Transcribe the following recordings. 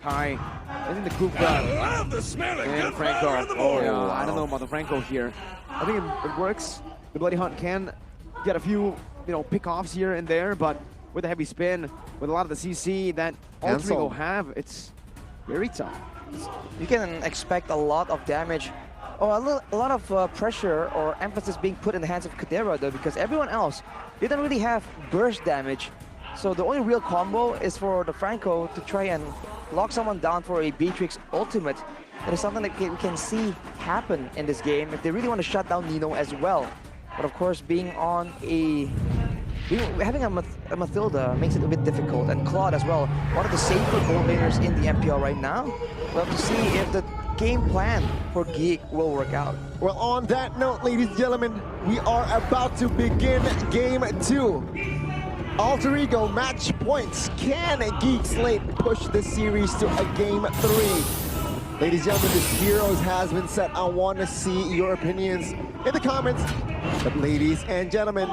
Pi. I think the group and Franco. Oh, yeah, I don't know about the Franco here. I think it works. The Bloody Hunt can get a few, pick-offs here and there, but with the heavy spin, with a lot of the CC that Alter Ego have, it's very tough. You can expect a lot of damage, or a lot of pressure or emphasis being put in the hands of Kadera, though, because everyone else didn't really have burst damage. So the only real combo is for the Franco to try and lock someone down for a Beatrix ultimate. That is something that we can see happen in this game if they really want to shut down Nino as well. But of course, having a Mathilda makes it a bit difficult, and Claude as well, one of the safer gold laners in the MPL right now. We'll have to see if the game plan for Geek will work out. Well, on that note, ladies and gentlemen, we are about to begin Game 2. Alter Ego match points. Can Geek Slate push this series to a Game 3? Ladies and gentlemen, this Heroes has been set. I want to see your opinions in the comments. But ladies and gentlemen,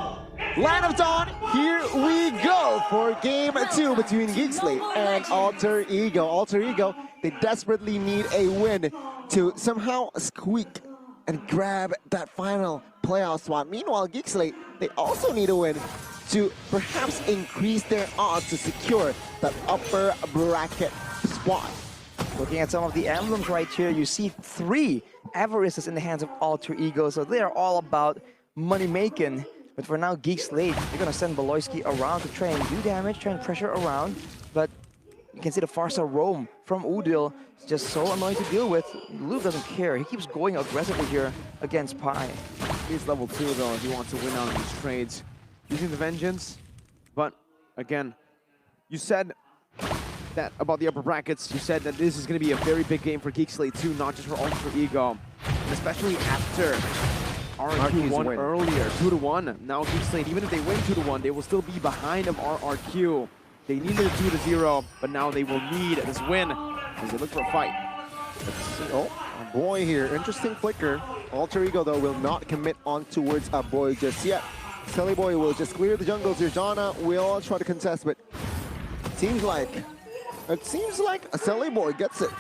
Land of Dawn, here we go for Game 2 between Geek Slate and Alter Ego. Alter Ego, they desperately need a win to somehow squeak and grab that final playoff spot. Meanwhile, Geek Slate, they also need a win to perhaps increase their odds to secure that upper bracket spot. Looking at some of the emblems right here, you see 3 Avarices in the hands of Alter Ego, so they are all about money making. But for now, Geek Slate, they're gonna send Beloyski around to try and do damage, try and pressure around. But you can see the Farsa roam from Udil. It's just so annoying to deal with. Luke doesn't care. He keeps going aggressively here against Pi. He's level 2 though if he wants to win out on these trades. Using the Vengeance, but again, you said that about the upper brackets. You said that this is going to be a very big game for Geek Slate too, not just for Alter Ego, and especially after RRQ won earlier, 2-1. Now Geek Slate, even if they win 2-1, they will still be behind of RRQ. They needed a 2-0, but now they will need this win as they look for a fight. Oh, a boy here, interesting flicker. Alter Ego though will not commit on towards a boy just yet. Selly Boy will just clear the jungles here. Jana will try to contest, but it seems like a Selly Boy gets it.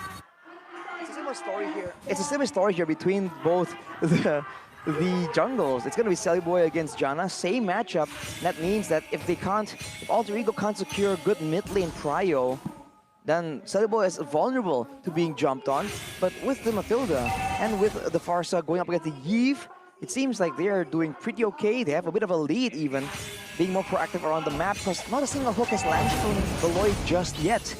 It's a similar story here. It's a similar story here between both the jungles. It's going to be Selly Boy against Jana, same matchup. That means that if Alter Ego can't secure good mid lane prio, then Selly Boy is vulnerable to being jumped on. But with the Mathilda and with the Farsa going up against the Yves, it seems like they are doing pretty okay. They have a bit of a lead even, being more proactive around the map, because not a single hook has landed from Beloy just yet.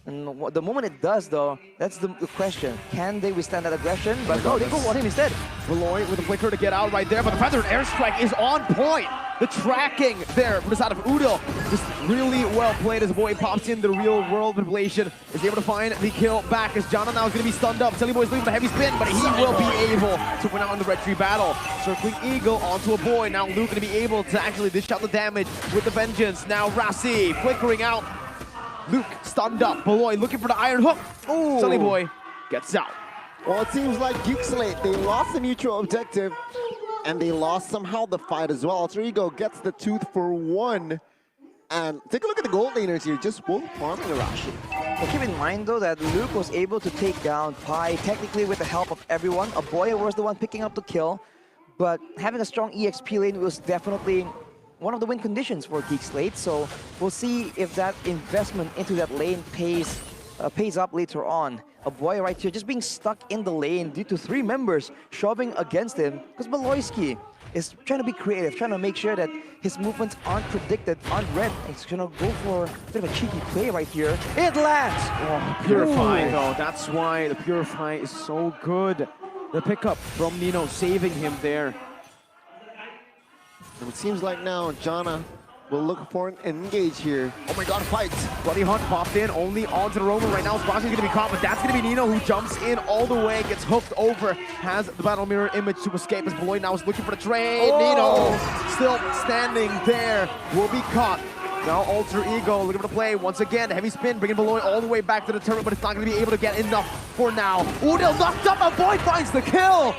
And the moment it does, though, that's the question. Can they withstand that aggression? But no, they go on him instead. Beloy with a flicker to get out right there, but the Feathered Airstrike is on point. The tracking there from the side of Udil just really well played as Boy pops in the real world manipulation. Is able to find the kill back as Jana now is going to be stunned up. Selly Boy's leaving the heavy spin, but he will be able to win out in the Red Tree battle. Circling Eagle onto a Boy. Now Luke going to be able to actually dish out the damage with the Vengeance. Now Rassi flickering out. Luke stunned up. Beloy looking for the Iron Hook. Ooh. Selly Boy gets out. Well, it seems like Geek Slate, they lost the neutral objective, and they lost somehow the fight as well. Alter Ego gets the tooth for 1. And take a look at the gold laners here, just both farming Arashi. Well, keep in mind though that Luke was able to take down Pi technically with the help of everyone. A Boy was the one picking up the kill, but having a strong EXP lane was definitely one of the win conditions for Geek Slate. So we'll see if that investment into that lane pays up later on. A Boy right here just being stuck in the lane due to 3 members shoving against him, because Beloyski is trying to be creative, trying to make sure that his movements aren't predicted, aren't read. He's gonna go for a bit of a cheeky play right here. It lands! Oh, Purify though, that's why the Purify is so good. The pickup from Nino saving him there. And it seems like now Jana will look for an engage here. Oh my god, fight! Bloody Hunt popped in, only onto the Roman right now. Splash's gonna be caught, but that's gonna be Nino who jumps in all the way, gets hooked over, has the battle mirror image to escape as Beloy now is looking for the trade. Oh. Nino still standing there, will be caught. Now Alter Ego looking for the play once again. Heavy spin, bringing Beloy all the way back to the turret, but it's not gonna be able to get enough for now. Udil knocked up, a Boy finds the kill!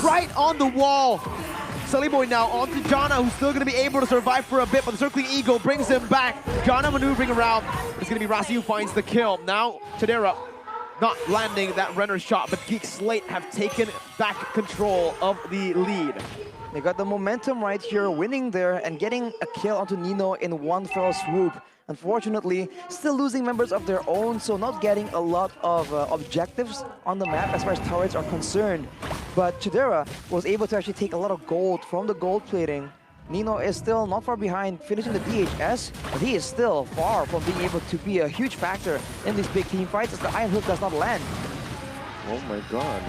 Right on the wall. SLATE-Boy now onto Jana, who's still going to be able to survive for a bit, but the Circling Eagle brings him back. Jana maneuvering around. It's going to be Rasi who finds the kill. Now, Chidera not landing that runner shot, but Geek Slate have taken back control of the lead. They got the momentum right here, winning there and getting a kill onto Nino in one fell swoop. Unfortunately, still losing members of their own, so not getting a lot of objectives on the map as far as turrets are concerned. But Chidera was able to actually take a lot of gold from the gold plating. Nino is still not far behind, finishing the DHS, but he is still far from being able to be a huge factor in these big team fights as the Iron Hook does not land. Oh my god.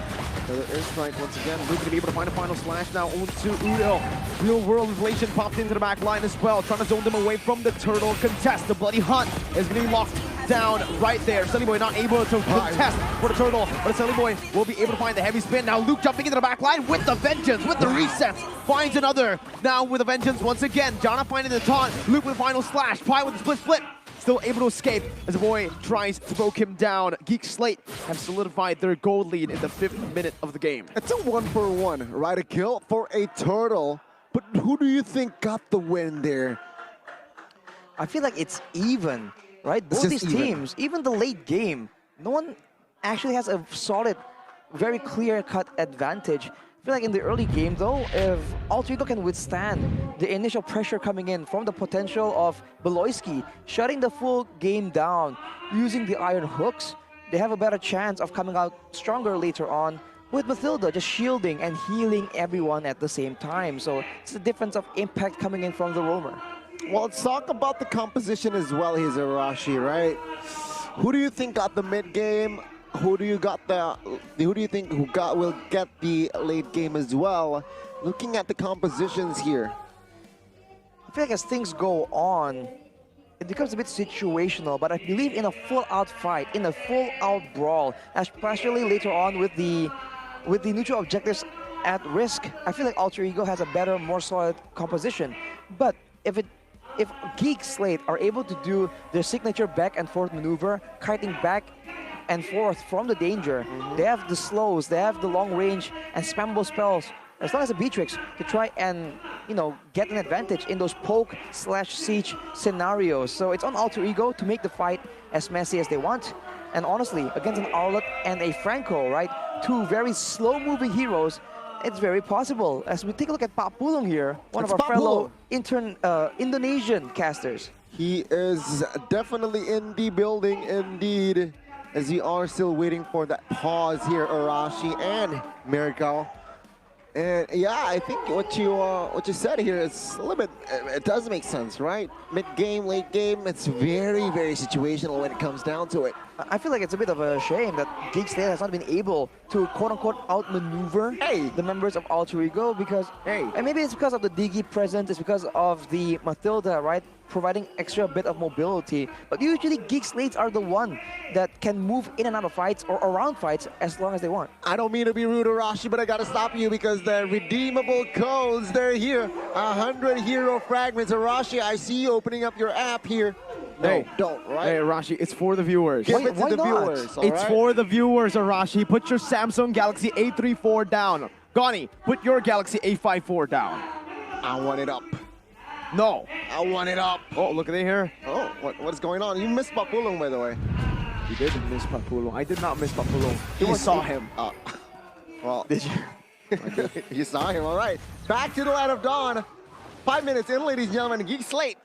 Another airstrike once again. Luke gonna be able to find a final slash now onto Udo. Real world inflation popped into the back line as well, trying to zone them away from the turtle contest. The bloody hunt is getting locked down right there. SLATE-Boy not able to contest for the turtle, but SLATE-Boy will be able to find the heavy spin. Now Luke jumping into the back line with the vengeance, with the resets. Finds another now with a vengeance once again. Jana finding the taunt. Luke with a final slash. Pi with the split. Still able to escape as the boy tries to poke him down. Geek Slate have solidified their gold lead in the 5th minute of the game. It's a 1-for-1, right? A kill for a turtle. But who do you think got the win there? I feel like it's even, right? Both these teams, even the late game, no one actually has a solid, very clear-cut advantage. I feel like in the early game, though, if Alter Ego can withstand the initial pressure coming in from the potential of Beloyski shutting the full game down using the iron hooks, they have a better chance of coming out stronger later on with Mathilda just shielding and healing everyone at the same time. So it's the difference of impact coming in from the roamer. Well, let's talk about the composition as well here, Arashi, right? Who do you think got the mid game? Who do you think will get the late game as well? Looking at the compositions here. I feel like as things go on, it becomes a bit situational, but I believe in a full-out fight, in a full-out brawl, especially later on with the neutral objectives at risk, I feel like Alter Ego has a better, more solid composition. But if Geek Slate are able to do their signature back and forth maneuver, kiting back and forth from the danger, they have the slows, they have the long range and spammable spells, as long as a Beatrix, to try and, you know, get an advantage in those poke/siege scenarios. So it's on Alter Ego to make the fight as messy as they want. And honestly, against an Arlet and a Franco, right, two very slow-moving heroes, it's very possible. As we take a look at Papulong here, one of our fellow Indonesian casters. He is definitely in the building indeed, as we are still waiting for that pause here, Arashi and Miracle. And yeah, I think what you said here is a little bit, it does make sense, right? Mid-game, late game, it's very, very situational when it comes down to it. I feel like it's a bit of a shame that Geek Slate has not been able to quote-unquote outmaneuver the members of Alter Ego because, and maybe it's because of the Digi presence, it's because of the Mathilda, right? Providing extra bit of mobility. But usually Geek Slates are the one that can move in and out of fights or around fights as long as they want. I don't mean to be rude, Arashi, but I gotta stop you because the redeemable codes, they're here. 100 hero fragments. Arashi, I see you opening up your app here. No, don't, right? Hey, Arashi, it's for the viewers. Give it to the viewers, It's for the viewers, Arashi. Put your Samsung Galaxy A34 down. Gani, put your Galaxy A54 down. I want it up. No. I want it up. Oh, look at it here. Oh, what is going on? You missed Papulong, by the way. You did miss Papulong. I did not miss Papulong. You saw him. Well, did you? You saw him, all right. Back to the Light of Dawn. 5 minutes in, ladies and gentlemen. Geek Slate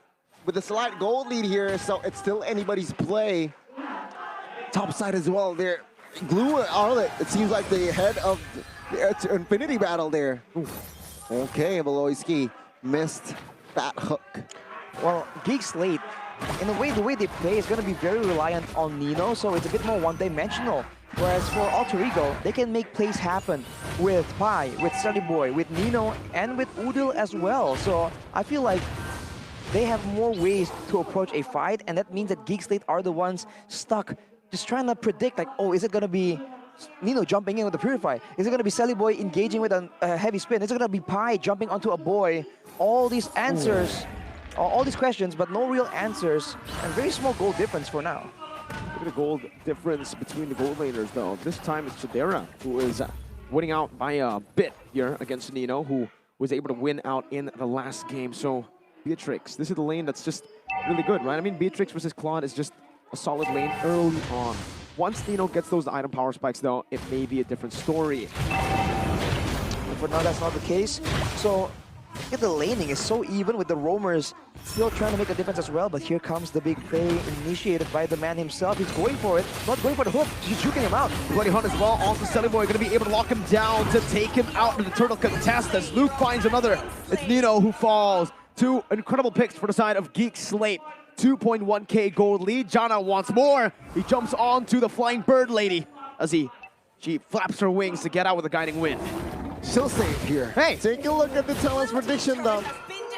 with a slight gold lead here, so it's still anybody's play. Top side as well there. Glue Arlet, it seems like the head of the Infinity battle there. Okay, Beloyski missed that hook. Well, Geek Slate, in a way, the way they play is going to be very reliant on Nino, so it's a bit more one-dimensional. Whereas for Alter Ego, they can make plays happen with Pi, with SLATE-Boy, with Nino, and with Udil as well. So I feel like they have more ways to approach a fight, and that means that Geek Slate are the ones stuck just trying to predict, like, oh, is it going to be Nino jumping in with the Purify? Is it going to be SLATE-Boy engaging with a heavy spin? Is it going to be Pi jumping onto a boy? All these answers, all these questions, but no real answers, and very small goal difference for now. Look at the gold difference between the gold laners, though. This time it's Chidera who is winning out by a bit here against Nino, who was able to win out in the last game. So Beatrix, this is the lane that's just really good, right? I mean, Beatrix versus Claude is just a solid lane early on. Once Nino gets those item power spikes, though, it may be a different story. But for now, that's not the case. So, the laning is so even with the roamers still trying to make a difference as well. But here comes the big play initiated by the man himself. He's going for it, not going for the hook. He's juking him out. Bloody Hunt as well. Also, SLATE-Boy going to be able to lock him down to take him out in the turtle contest as Luke finds another. It's Nino who falls. Two incredible picks for the side of Geek Slate. 2.1k gold lead. Jana wants more. He jumps onto the flying bird lady as she flaps her wings to get out with a guiding wind. Still safe here. Hey! Take a look at the Talent's prediction though.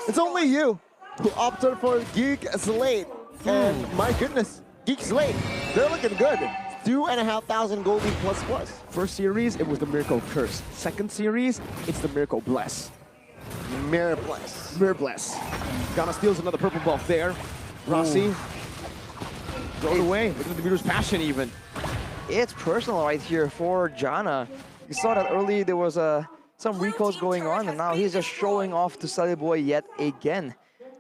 It's only you who opted for Geek Slate. And my goodness, Geek Slate, they're looking good. 2,500 gold lead plus plus. First series, it was the Miracle Curse. Second series, it's the Miracle Bless. Mirror Bless. Mirror Bless. Ghana steals another purple buff there. Rossi throws away. Look at the Meter's passion even. It's personal right here for Jana. You saw that early there was some recalls going on, and now he's just showing off to SLATE-Boy yet again.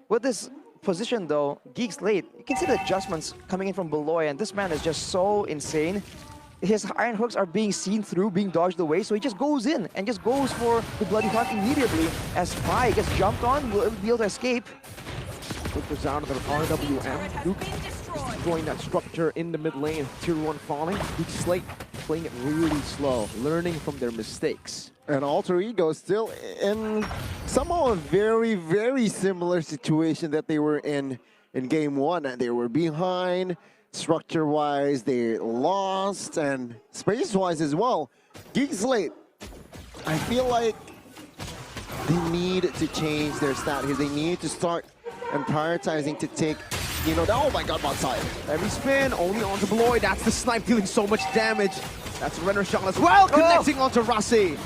With this position though, Geek Slate, you can see the adjustments coming in from below, and this man is just so insane. His iron hooks are being seen through, being dodged away, so he just goes in and just goes for the Bloody Hunt immediately. As Spy gets jumped on, will be able to escape. Luke goes down to the RWM. Luke is destroying that structure in the mid lane. Tier 1 falling. Geek Slate playing it really slow, learning from their mistakes. And Alter Ego still in somehow a very, very similar situation that they were in game 1. They were behind, structure-wise, they lost, and space-wise as well. Geek Slate, I feel like they need to change their stat here. They need to start and prioritizing to take, you know, oh my god, bot side. Every spin, only onto Beloy. That's the snipe dealing so much damage. That's a Renner shot as well, connecting onto Rossi.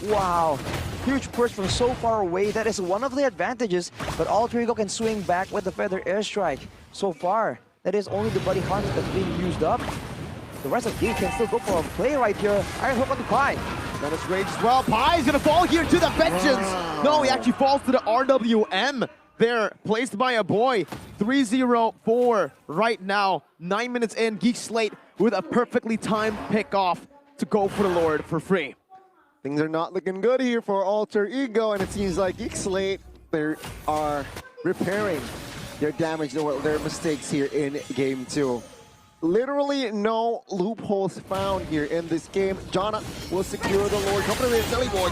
Wow, huge burst from so far away. That is one of the advantages, but Alter Ego can swing back with the Feather Airstrike. So far, that is only the Bloody Hunt that's being used up. The rest of Geek can still go for a play right here. Iron Hook on the Pi. Menace Rage as well. Pi is going to fall here to the Vengeance. Wow. No, he actually falls to the RWM. There, placed by a boy. 3-0-4 right now. 9 minutes in, Geek Slate with a perfectly timed pick off to go for the Lord for free. Things are not looking good here for Alter Ego, and it seems like Geek Slate, they are repairing their damage, their mistakes here in game 2. Literally no loopholes found here in this game. Jana will secure the Lord. Company with SLATE-Boy.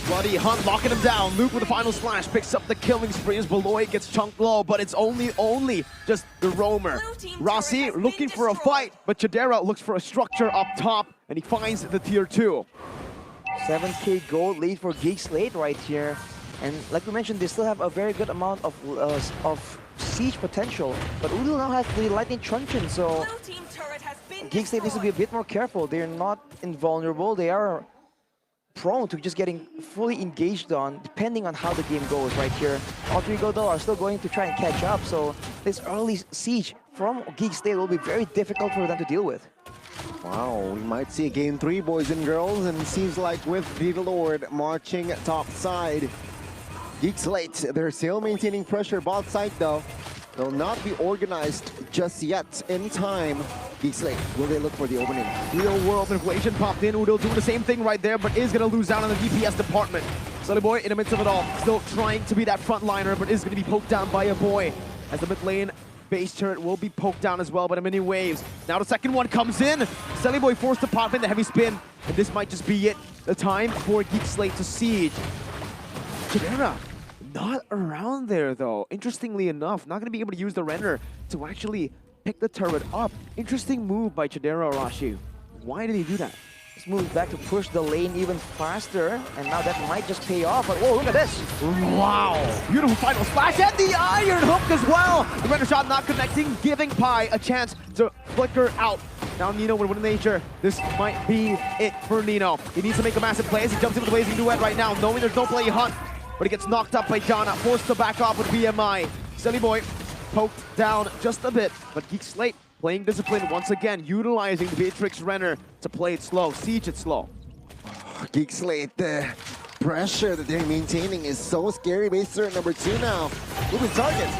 Bloody Hunt locking him down. Luke with the final slash picks up the killing spree as Beloy gets chunked low, but it's only just the roamer. Rossi looking for a fight, but Chidera looks for a structure up top, and he finds the tier 2. 7k gold lead for Geek Slate right here. And like we mentioned, they still have a very good amount of siege potential. But Udil now has the Lightning Truncheon, so Geek Slate needs to be a bit more careful. They're not invulnerable. They are prone to just getting fully engaged on, depending on how the game goes right here. Alter Ego though are still going to try and catch up, so this early siege from Geek Slate will be very difficult for them to deal with. Wow, we might see a game 3, boys and girls, and it seems like with the Lord marching top side, Geek Slate, they're still maintaining pressure bot side though. They'll not be organized just yet in time. Geek Slate, will they look for the opening? Real world inflation popped in. Udil doing the same thing right there, but is going to lose out on the DPS department. SLATE-Boy in the midst of it all, still trying to be that frontliner, but is going to be poked down by a boy. As the mid lane base turret will be poked down as well, but in many waves. Now the second one comes in. SLATE-Boy forced to pop in the heavy spin, and this might just be it. The time for Geek Slate to siege. Chidera not around there though. Interestingly enough, not going to be able to use the render to actually pick the turret up. Interesting move by Chidera Arashi. Why did he do that? Just moves back to push the lane even faster, and now that might just pay off. But whoa, look at this! Wow! Beautiful final splash and the iron hook as well! The render shot not connecting, giving Pi a chance to flicker out. Now Nino with Wind Nature. This might be it for Nino. He needs to make a massive play as he jumps into the Blazing Duet right now, knowing there's no play Hunt. But he gets knocked up by Jana, forced to back off with BMI. SLATE-Boy poked down just a bit, but Geek Slate playing discipline once again, utilizing the Beatrix Renner to play it slow, siege it slow. Geek Slate, pressure that they're maintaining is so scary. Base turret number 2 now. Moving targets.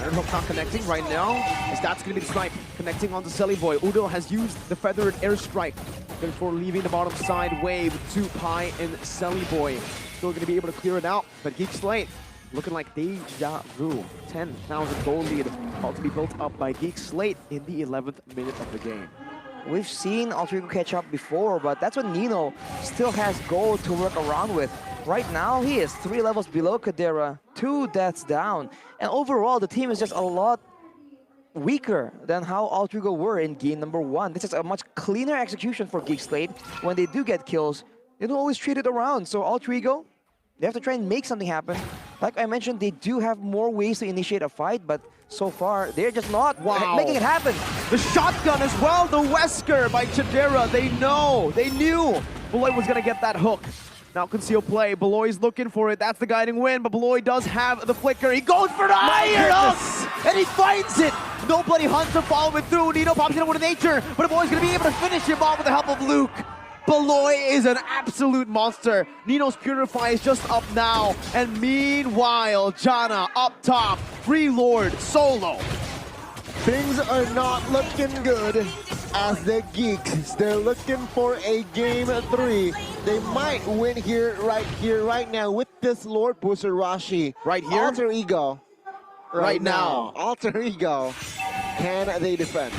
Iron Hook not connecting right now, as that's going to be the snipe. Connecting onto Boy. Udo has used the feathered airstrike before leaving the bottom side wave to Pi and Boy. Still going to be able to clear it out, but Geek Slate looking like deja vu. 10,000 gold lead about to be built up by Geek Slate in the 11th minute of the game. We've seen Alter Ego catch up before, but that's when Nino still has gold to work around with. Right now, he is 3 levels below Kadera, 2 deaths down. And overall, the team is just a lot weaker than how Alter Ego were in game number 1. This is a much cleaner execution for Geek Slate. When they do get kills, they don't always treat it around. So Alter Ego, they have to try and make something happen. Like I mentioned, they do have more ways to initiate a fight, but so far, they're just not making it happen. The shotgun as well, the Wesker by Chidera. They knew Beloy was gonna get that hook. Now conceal play, Beloy's looking for it. That's the guiding win, but Beloy does have the flicker. He goes for the iron hook, and he finds it. Nobody hunts to follow it through. Nino pops it over to nature, but Beloy's gonna be able to finish him off with the help of Luke. Beloy is an absolute monster. Nino's Purify is just up now. And meanwhile, Jana up top, Free Lord solo. Things are not looking good as the Geeks. They're looking for a game 3. They might win here, right now with this Lord Booster Rashi. Right here? Alter Ego. Right now. Alter Ego. Can they defend?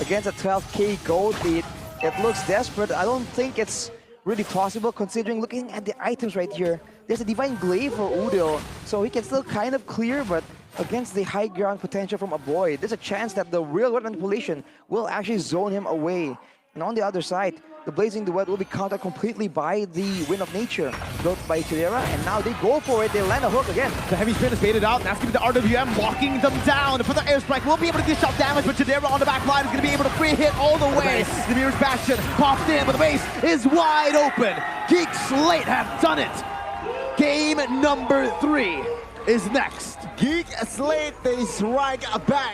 Against a 12k gold lead, it looks desperate. I don't think it's really possible considering looking at the items right here. There's a Divine Glaive for Udo, so he can still kind of clear, but against the high ground potential from Aboy, there's a chance that the real world manipulation will actually zone him away. And on the other side, the Blazing Duet will be countered completely by the Wind of Nature built by Chidera, and now they go for it. They land a hook again. The heavy spin is baited out, and that's going to be the RWM locking them down. For the airstrike, will be able to dish out damage, but Chidera on the back line is going to be able to free hit all the way. The Mirror's Bastion popped in, but the base is wide open. Geek Slate have done it. Game number 3 is next. Geek Slate, they strike back.